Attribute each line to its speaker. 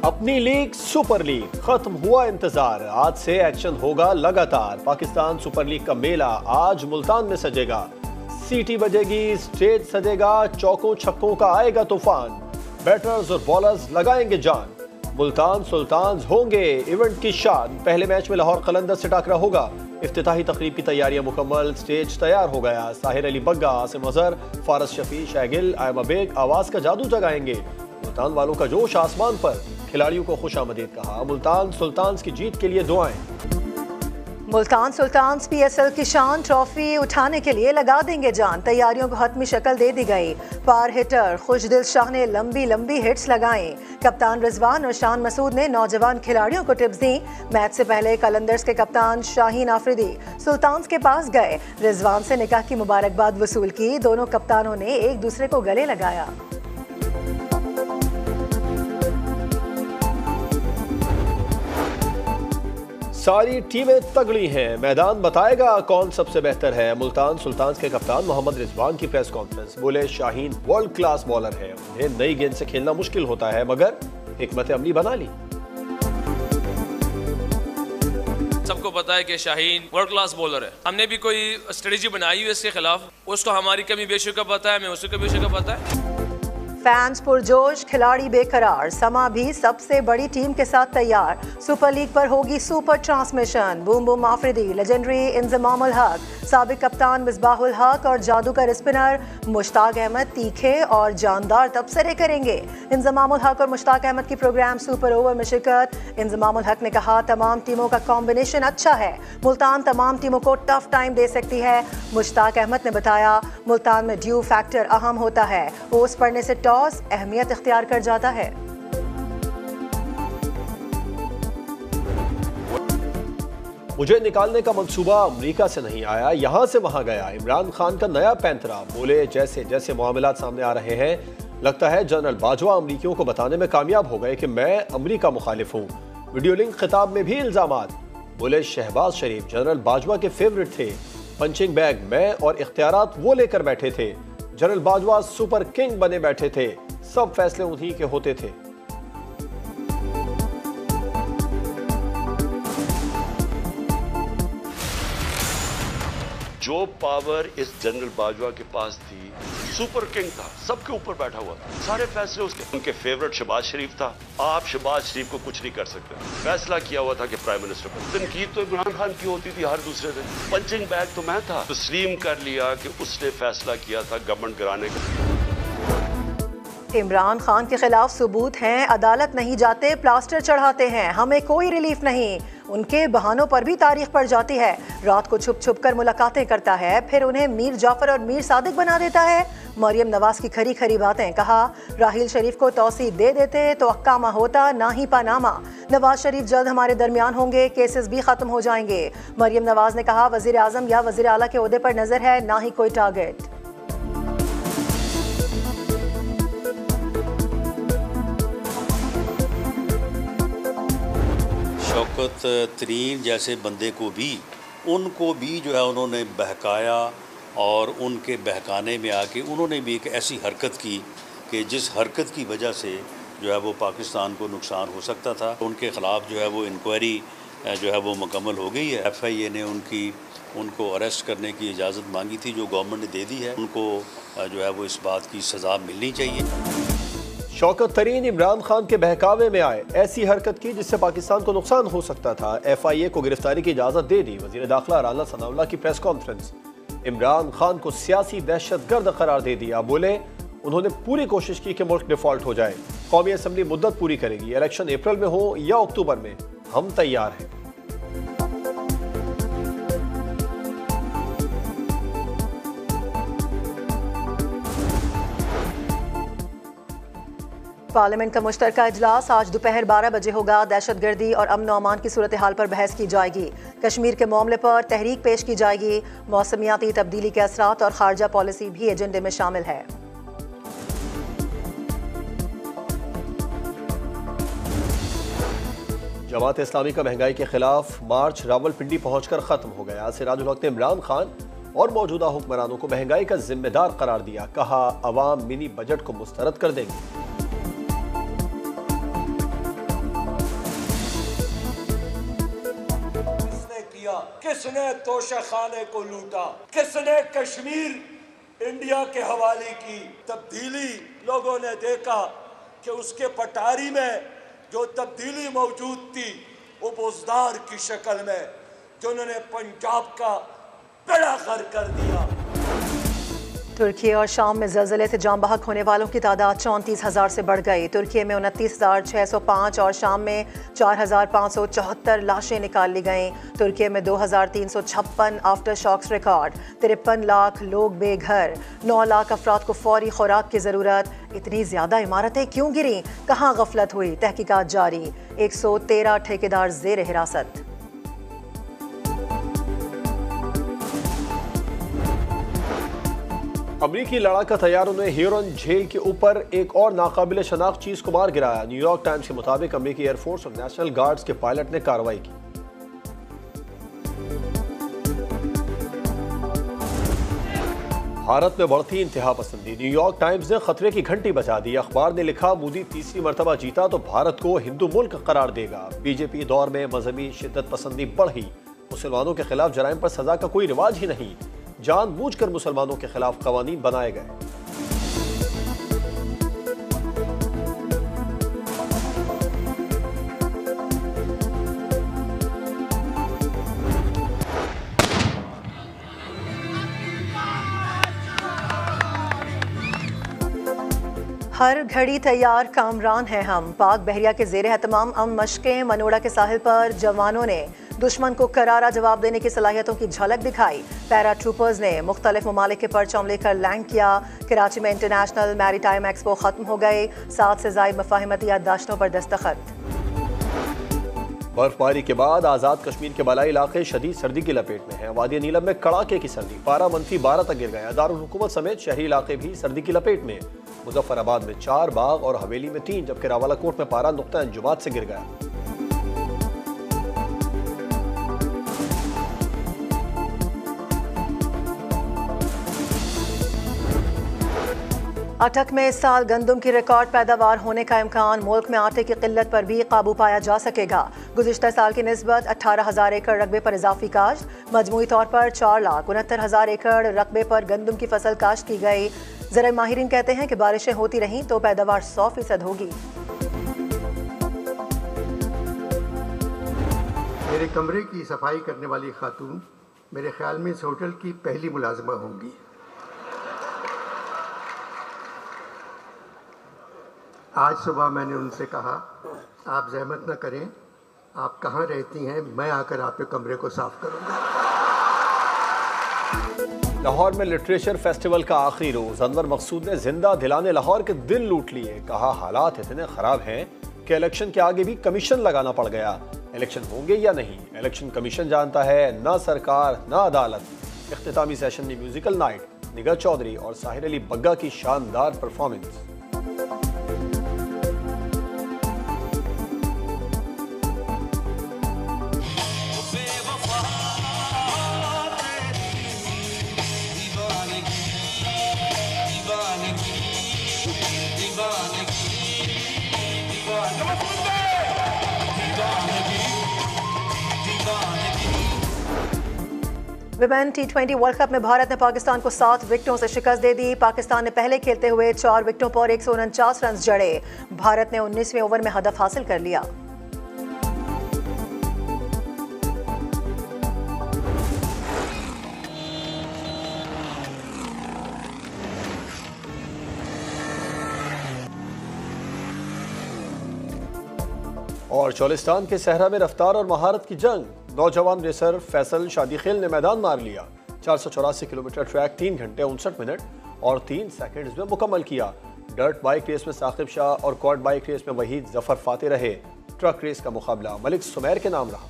Speaker 1: अपनी league super league खत्म हुआ इंतजार, आज से एक्शन होगा लगातार। पाकिस्तान सुपर लीग का मेला आज मुल्तान में सजेगा, सीटी बजेगी, स्टेज सजेगा, चौकों छक्कों का आएगा तूफान, बैटर्स और बॉलर्स लगाएंगे जान। मुल्तान सुल्तान्स होंगे इवेंट की शान। पहले मैच में लाहौर कलंदर्स से टकरा होगा। इफ्तिताही तकरीब की तैयारियां मुकम्मल, स्टेज तैयार हो गया। साहिर अली बग्गा, आसिम अजहर, फारस शफी, शागिल, आयमा बेग आवाज का जादू जगाएंगे। मुल्तान वालों का जोश आसमान पर, खिलाड़ियों को खुशामदीद कहा। मुल्तान सुल्तान्स की जीत के लिए दुआएं।
Speaker 2: मुल्तान सुल्तान्स पीएसएल की शान, ट्रॉफी उठाने के लिए लगा देंगे जान। तैयारियों को हतमी शक्ल दे दी गई। पार हिटर खुशदिल शाह ने लंबी लंबी हिट्स लगाई। कप्तान रिजवान और शान मसूद ने नौजवान खिलाड़ियों को टिप्स दी। मैच से पहले कलंदर्स के कप्तान शाहीन आफरीदी सुल्तान्स के पास गए, रिजवान से निकाह की मुबारकबाद वसूल की। दोनों कप्तानों ने एक दूसरे को गले लगाया।
Speaker 1: सारी टीमें तगड़ी हैं, मैदान बताएगा कौन सबसे बेहतर है। मुल्तान सुल्तान्स के कप्तान मोहम्मद रिजवान की प्रेस कॉन्फ्रेंस, बोले शाहीन वर्ल्ड क्लास बॉलर है, उन्हें नई गेंद से खेलना मुश्किल होता है मगर हिकमत अमली बना ली।
Speaker 3: सबको पता है कि शाहीन वर्ल्ड क्लास बॉलर है, हमने भी कोई स्ट्रेटजी बनाई है इसके खिलाफ, उसको हमारी कमी बेशक का पता है, मैं उसको कमी बेशक का पता है।
Speaker 2: फैंस पुरजोश, खिलाड़ी बेकरार, समा भी सबसे बड़ी टीम के साथ तैयार। सुपर लीग पर होगी super transmission. Boom boom Afridi, legendary Inzamam ul Haq, साबिक कप्तान मिसबाहुल हक और जादूगर स्पिनर मुश्ताक अहमद तीखे और जानदार तबसरे करेंगे। इंजमाम उल हक और मुश्ताक अहमद की प्रोग्राम सुपर ओवर में शिरकत। इंजमाम उल हक ने कहा, तमाम टीमों का कॉम्बिनेशन अच्छा है, मुल्तान तमाम टीमों को टफ टाइम दे सकती है। मुश्ताक अहमद ने बताया, मुल्तान में ड्यू फैक्टर अहम होता है, ओस पड़ने से टॉस अहमियत इख्तियार कर जाता है।
Speaker 1: मुझे निकालने का मंसूबा अमेरिका से नहीं आया, यहां से वहां गया। इमरान खान का नया पैंतरा, बोले जैसे जैसे मामलात सामने आ रहे हैं लगता है जनरल बाजवा अमरीकियों को बताने में कामयाब हो गए कि मैं अमरीका मुखालिफ हूं। वीडियो लिंक खिताब में भी इल्जामात, बोले शहबाज शरीफ जनरल बाजवा के फेवरेट थे, पंचिंग बैग मैं और इख्तियारात वो लेकर बैठे थे। जनरल बाजवा सुपर किंग बने बैठे थे, सब फैसले उन्हीं के होते थे।
Speaker 4: जो पावर इस जनरल बाजवा के पास थी, सुपर किंग था, सबके ऊपर बैठा हुआ था, सारे फैसले उसके। उनके फेवरेट शहबाज शरीफ था, आप शहबाज शरीफ को कुछ नहीं कर सकते। फैसला किया हुआ था कि प्राइम मिनिस्टर को, तनकीद तो इमरान खान की होती थी हर दूसरे दिन, पंचिंग बैग तो मैं था। तस्लीम कर लिया कि उसने फैसला किया था गवर्नमेंट गिराने का।
Speaker 2: इमरान खान के खिलाफ सबूत हैं, अदालत नहीं जाते, प्लास्टर चढ़ाते हैं, हमें कोई रिलीफ नहीं। उनके बहानों पर भी तारीख पड़ जाती है। रात को छुप छुप कर मुलाकातें करता है, फिर उन्हें मीर जाफर और मीर सादिक बना देता है। मरियम नवाज की खरी खरी बातें, कहा राहील शरीफ को तौसीक दे देते तो अक्कामा होता, ना ही पानामा। नवाज शरीफ जल्द हमारे दरमियान होंगे, केसेस भी खत्म हो जाएंगे। मरियम नवाज ने कहा, वजीर आजम या वजीर आला के ओहदे पर नजर है, ना ही कोई टारगेट।
Speaker 5: शौकत तरीन जैसे बंदे को भी, उनको भी जो है उन्होंने बहकाया और उनके बहकाने में आके उन्होंने भी एक ऐसी हरकत की कि जिस हरकत की वजह से जो है वो पाकिस्तान को नुकसान हो सकता था। उनके ख़िलाफ़ जो है वो इंक्वायरी जो है वो मुकम्मल हो गई है। FIA ने उनको अरेस्ट करने की इजाज़त मांगी थी, जो गवर्नमेंट ने दे दी है। उनको जो है वो इस बात की सज़ा मिलनी चाहिए।
Speaker 1: शौकत तरीन इमरान खान के बहकावे में आए, ऐसी हरकत की जिससे पाकिस्तान को नुकसान हो सकता था। FIA को गिरफ्तारी की इजाजत दे दी। वजीर दाखिला राना सनाउल्लाह की प्रेस कॉन्फ्रेंस, इमरान खान को सियासी दहशतगर्द करार दे दिया। बोले उन्होंने पूरी कोशिश की कि मुल्क डिफॉल्ट हो जाए। कौमी असम्बली मुद्दत पूरी करेगी, इलेक्शन अप्रैल में हो या अक्टूबर में, हम तैयार हैं।
Speaker 2: पार्लियामेंट का मुश्तरका इजलास आज दोपहर 12 बजे होगा। दहशतगर्दी और अमन अमान की सूरत हाल पर बहस की जाएगी। कश्मीर के मामले पर तहरीक पेश की जाएगी। मौसमियाती तब्दीली के असरात और खारजा पॉलिसी भी एजेंडे में शामिल है।
Speaker 1: जमात इस्लामी का महंगाई के खिलाफ मार्च रावलपिंडी पहुंचकर खत्म हो गया। सिराजुल हक ने इमरान खान और मौजूदा हुक्मरानों को महंगाई का जिम्मेदार करार दिया। कहा अवाम मिनी बजट को मुस्तरद कर देंगे।
Speaker 6: किसने तोशाखाने को लूटा, किसने कश्मीर इंडिया के हवाले की तब्दीली। लोगों ने देखा कि उसके पटारी में जो तब्दीली मौजूद थी वो बुज़दार की शक्ल में, जिन्होंने पंजाब का बेड़ा गर्क कर दिया।
Speaker 2: तुर्की और शाम में ज़लज़ले से जान बहक होने वालों की तादाद 34,000 से बढ़ गई। तुर्की में 29,605 और शाम में 4,574 लाशें निकाल ली गईं। तुर्की में 2,356 आफ्टर शॉक्स रिकॉर्ड। 53 लाख लोग बेघर। 9 लाख अफराद को फौरी खुराक की ज़रूरत। इतनी ज़्यादा इमारतें क्यों गिरी, कहाँ गफलत हुई, तहकीकात जारी। 113 ठेकेदार ज़ेर हिरासत।
Speaker 1: अमरीकी लड़ाका तैयारों ने ह्यूरन झील के ऊपर एक और नाकाबिल शनाख्त चीज को मार गिराया। न्यूयॉर्क टाइम्स के मुताबिक अमरीकी एयरफोर्स और नेशनल गार्ड्स के पायलट ने कार्रवाई की। भारत में बढ़ती इंतहा पसंदी। न्यूयॉर्क टाइम्स ने खतरे की घंटी बजा दी। अखबार ने लिखा, मोदी तीसरी मरतबा जीता तो भारत को हिंदू मुल्क करार देगा। बीजेपी दौर में मजहबी शिद्दत पसंदी बढ़ी। मुसलमानों के खिलाफ जराइम पर सजा का कोई रिवाज ही नहीं। जानबूझकर मुसलमानों के खिलाफ कवानीन बनाए गए।
Speaker 2: हर घड़ी तैयार कामरान हैं हम। पाक बहरिया के जेर एहतमाम मशकें। मनोड़ा के साहिल पर जवानों ने दुश्मन को करारा जवाब देने की सलाहियतों की झलक दिखाई। पैरा ट्रूपर्स ने मुख्तलिफ ममालिक के परचम लेकर लैंड किया। कराची में इंटरनेशनल मैरीटाइम एक्सपो खत्म हो गए। 7 से ज़ायद मफाहिमती याददाश्तों पर दस्तखत।
Speaker 1: बर्फबारी के बाद आज़ाद कश्मीर के बलाई इलाके शदीद सर्दी की लपेट में हैं। वादी नीलम में कड़ाके की सर्दी, पारा -12 तक गिर गया। दारुल हुकूमत समेत शहरी इलाके भी सर्दी की लपेट में। मुजफ्फराबाद में 4, बाग और हवेली में 3, जबकि रावलाकोट में पारा नुक्ता अंजुमात से गिर गया।
Speaker 2: अटक में इस साल गंदम की रिकॉर्ड पैदावार होने का इम्कान। मुल्क में आटे की किल्लत पर भी काबू पाया जा सकेगा। गुज़िश्ता साल की निस्बत 18,000 एकड़ रकबे पर इजाफी काश्त। मजमूई तौर पर 4,69,000 एकड़ रकबे पर गंदम की फसल काश्त की गई। ज़रा माहिरीन कहते हैं कि बारिशें होती रहीं तो पैदावार 100% होगी।
Speaker 7: मेरे कमरे की सफाई करने वाली खातून मेरे ख्याल में इस होटल की पहली मुलाजिमा होंगी। आज सुबह मैंने उनसे कहा, आप जहमत न करें, आप कहाँ रहती हैं, मैं आकर आपके कमरे को साफ करूँगा।
Speaker 1: लाहौर में लिटरेचर फेस्टिवल का आखिरी रोज अनवर मकसूद ने जिंदा दिलाने लाहौर के दिल लूट लिए। कहा, हालात इतने खराब हैं कि इलेक्शन के आगे भी कमीशन लगाना पड़ गया। इलेक्शन होंगे या नहीं, इलेक्शन कमीशन जानता है, ना सरकार ना अदालत। इख्तितामी सेशन में म्यूजिकल नाइट, निगर चौधरी और साहिर अली बग्गा की शानदार performance.
Speaker 2: Women T20 world cup में भारत ने पाकिस्तान को 7 विकेटों से शिकस्त दे दी। पाकिस्तान ने पहले खेलते हुए 4 विकेटों पर 149 रन जड़े। भारत ने 19वें ओवर में हदफ हासिल कर लिया।
Speaker 1: और चोलिस्तान के सहरा में रफ्तार और महारत की जंग। नौजवान रेसर फैसल शादीखेल ने मैदान मार लिया। 484 किलोमीटर ट्रैक 3 घंटे 59 मिनट और 3 सेकंड्स में मुकम्मल किया। डर्ट बाइक रेस में साकिब शाह और क्वाड बाइक रेस में वहीद जफर फाते रहे। ट्रक रेस का मुकाबला मलिक सुमैर के नाम रहा।